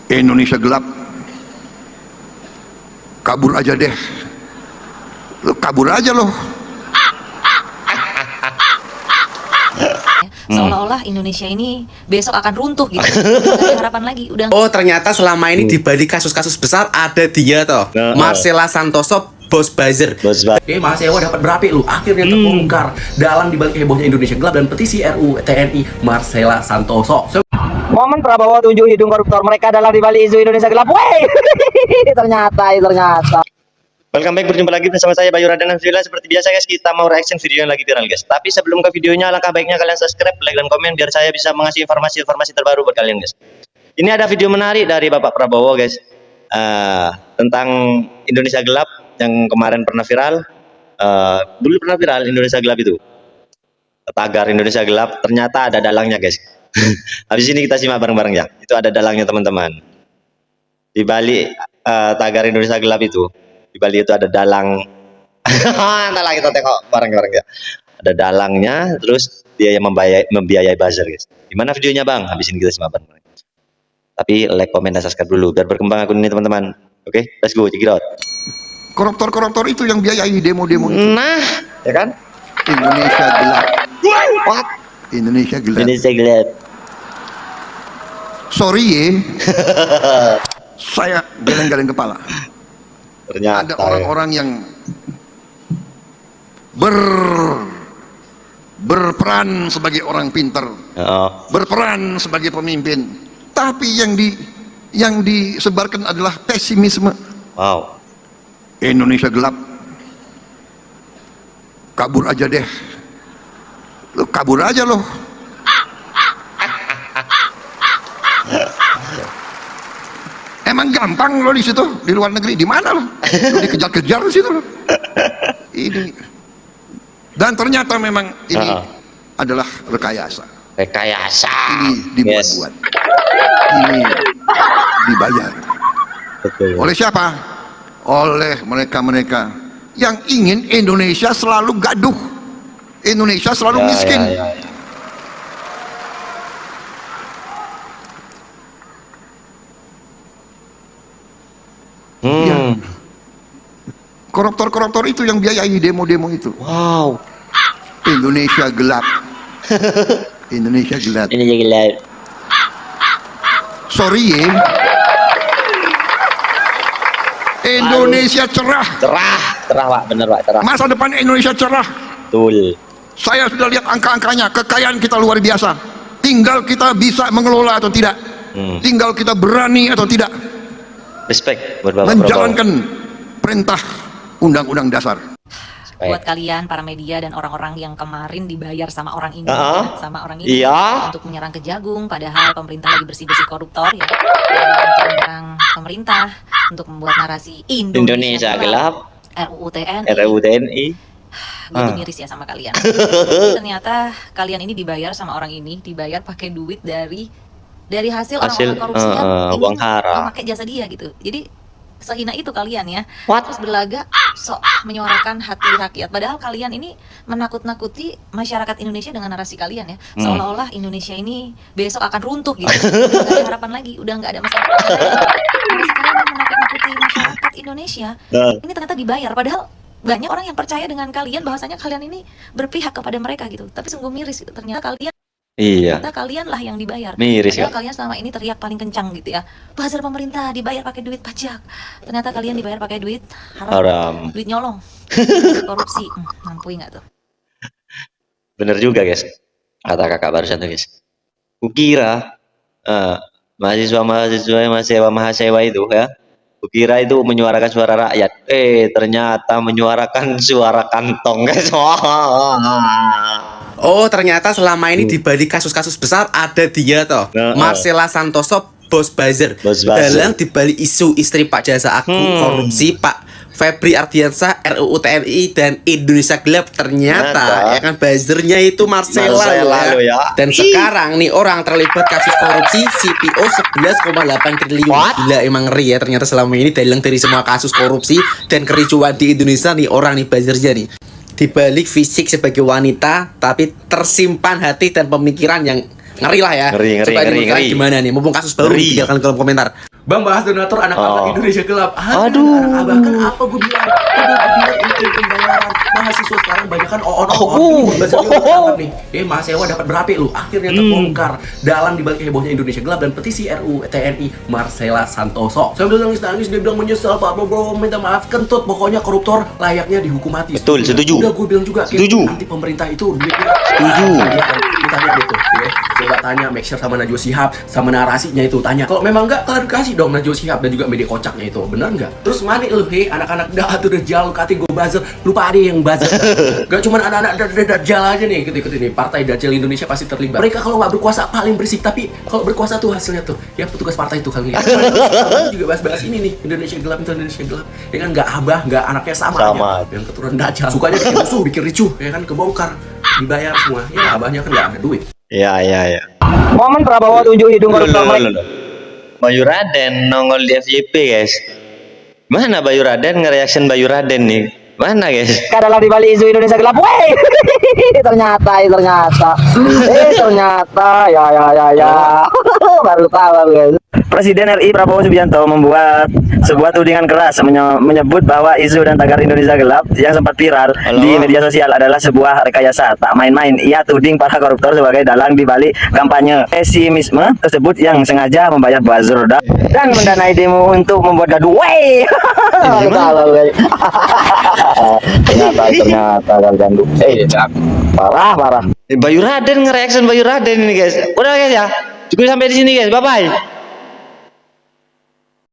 Indonesia gelap, kabur aja deh, lo kabur aja loh. Seolah-olah Indonesia ini besok akan runtuh gitu. Udah gak ada harapan lagi. Udah. Oh, ternyata selama ini di balik kasus-kasus besar ada dia toh. Marcella Santoso, bos buzzer. Oke, Mas Ewa dapat berapa lu? Akhirnya terbongkar dalam dibalik hebohnya Indonesia Gelap dan petisi RUU TNI Marcella Santoso. Momen Prabowo tunjuk hidung koruptor mereka dalam dibalik isu Indonesia Gelap. Wey, ternyata. Welcome back, berjumpa lagi bersama saya Bayu Radana. Seperti biasa guys, kita mau reaction video yang lagi viral guys. Tapi sebelum ke videonya, alangkah baiknya kalian subscribe, like, dan komen biar saya bisa mengasih informasi-informasi terbaru buat kalian guys. Ini ada video menarik dari Bapak Prabowo guys, tentang Indonesia Gelap yang kemarin pernah viral. Dulu pernah viral Indonesia Gelap itu, tagar Indonesia Gelap, ternyata ada dalangnya guys. Habis ini kita simak bareng-bareng ya. Itu ada dalangnya teman-teman. Di balik tagar Indonesia Gelap itu, di balik itu ada dalang. Entahlah, kita tengok bareng-bareng ya. Ada dalangnya, terus dia yang membiayai buzzer guys. Gimana videonya bang? Habis ini kita simak bareng-bareng. Tapi like, komen, dan subscribe dulu biar berkembang akun ini teman-teman. Oke, let's go, check it out. Koruptor-koruptor itu yang biayai demo-demo itu. Nah, ya kan? Indonesia gelap. What? Indonesia gelap. Indonesia Gelap. Sorry ya, saya geleng-geleng kepala. Ternyata Ada orang-orang yang berperan sebagai orang pintar, berperan sebagai pemimpin, tapi yang disebarkan adalah pesimisme. Wow. Indonesia gelap, kabur aja deh, lo kabur aja loh. Emang gampang lo di situ, di luar negeri, di mana lo? Lo dikejar-kejar di situ lo. Ini, dan ternyata memang ini adalah rekayasa. Rekayasa. Ini dibuat-buat. Ini dibayar. Betul. Oleh siapa? Oleh mereka-mereka yang ingin Indonesia selalu gaduh, Indonesia selalu miskin. Ya. Koruptor-koruptor itu yang biayai demo-demo itu. Wow. Indonesia gelap. Indonesia gelap. Indonesia Gelap. Sorry ya, Indonesia cerah. Cerah pak, bener pak, cerah. Masa depan Indonesia cerah. Betul. Saya sudah lihat angka-angkanya, kekayaan kita luar biasa. Tinggal kita bisa mengelola atau tidak. Tinggal kita berani atau tidak Respect buat Bapak menjalankan perintah Undang-Undang Dasar. Buat kalian para media dan orang-orang yang kemarin dibayar sama orang ini, untuk menyerang Kejagung, padahal pemerintah lagi bersih-bersih koruptor ya, untuk menyerang pemerintah, untuk membuat narasi Indonesia Gelap, RUU TNI. Gue tuh miris ya sama kalian. Ternyata kalian ini dibayar sama orang ini, dibayar pakai duit dari hasil orang-orang korupsi yang ingin memakai jasa dia gitu. Jadi sehina itu kalian ya. Terus berlagak sok menyuarakan hati rakyat. Padahal kalian ini menakut-nakuti masyarakat Indonesia dengan narasi kalian ya. Seolah-olah Indonesia ini besok akan runtuh gitu. Udah gak ada harapan lagi, udah gak ada masa depan lagi. Narasi kalian yang menakut-nakuti masyarakat Indonesia ini ternyata dibayar. Padahal banyak orang yang percaya dengan kalian bahwasanya kalian ini berpihak kepada mereka gitu. Tapi sungguh miris gitu. Ternyata kalian lah yang dibayar. Miris ya. Kalian selama ini teriak paling kencang gitu ya. Buzzer pemerintah dibayar pakai duit pajak. Ternyata kalian dibayar pakai duit haram. Duit nyolong. Korupsi. Mampu nggak tuh? Bener juga guys, kata kakak barusan tuh guys. Kukira mahasiswa itu ya, kukira itu menyuarakan suara rakyat. Ternyata menyuarakan suara kantong guys. Oh, ternyata selama ini di balik kasus-kasus besar ada dia toh. Marcella Santoso, bos buzzer. Dalang di balik isu istri Pak Jaksa Agung korupsi, Pak Febri Ardiansyah, RUU TNI dan Indonesia Gelap. Ternyata ya kan buzzernya itu Marcella ya. Dan sekarang nih orang terlibat kasus korupsi CPO 11,8 triliun. Gila, emang ngeri ya. Ternyata selama ini dalang dari semua kasus korupsi dan kericuan di Indonesia nih orang nih buzzernya nih. Di balik fisik sebagai wanita, tapi tersimpan hati dan pemikiran yang ngeri lah ya. Ngeri. Gimana nih? Mumpung kasus baru, tinggalkan kolom komentar. Bang bahas donatur anak-anak Indonesia gelap. Aduh. Anak abah kan apa gue bilang? Udah gue bilang itu pembayaran mahasiswa sekarang banyak kan nih. Mahasiswa dapat berapa lu? Akhirnya terbongkar dalam dibalik hebohnya Indonesia gelap dan petisi RUU TNI Marcella Santoso. Sambil nangis-nangis dia bilang menyesal Pak bro, minta maaf kentut. Pokoknya koruptor layaknya dihukum mati. Betul, setuju. Udah gue bilang juga, setuju. Nanti pemerintah itu duitnya. Setuju. Kita lihat gitu, ya. Coba tanya, make sure sama Najwa Shihab, sama narasinya itu tanya. Kalau memang enggak, klarifikasi dong Najwa Shihab dan juga media kocaknya itu, bener nggak? Terus mana lu, anak-anak tuh Dajjal, kati gue buzzer, lupa ada yang buzzer. Gak cuma anak-anak Dajjal aja nih, ikut ini. Partai Dajjal Indonesia pasti terlibat. Mereka kalau nggak berkuasa paling berisik, tapi kalau berkuasa tuh hasilnya tuh, ya petugas partai itu kali ya. Juga bahas-bahas ini nih, Indonesia gelap, ya kan nggak abah, nggak anaknya sama. Ya. Yang keturunan Dajjal, sukanya bikin musuh, bikin ricuh, ya kan kebongkar, dibayar semua. Ya abahnya kan nggak ada duit. Ya. Momen Prabowo tunjuk hidung koruptor mereka. Bayu Raden nongol di FYP guys. Mana Bayu Raden, nge-reaction Bayu Raden nih? Mana guys? Dalam di balik isu Indonesia gelap. Wey, ternyata. Ya. Baru tahu guys. Presiden RI Prabowo Subianto membuat sebuah tudingan keras menyebut bahwa isu dan tagar Indonesia gelap yang sempat viral di media sosial adalah sebuah rekayasa. Tak main-main, ia tuding para koruptor sebagai dalang di balik kampanye pesimisme tersebut yang sengaja membayar buzzer dan mendanai demo untuk membuat gaduh. Wey, ternyata gaduh. Parah. Bayu Raden, nge-reaction Bayu Raden ini guys. Udah guys ya. Cukup sampai di sini guys. Bye bye.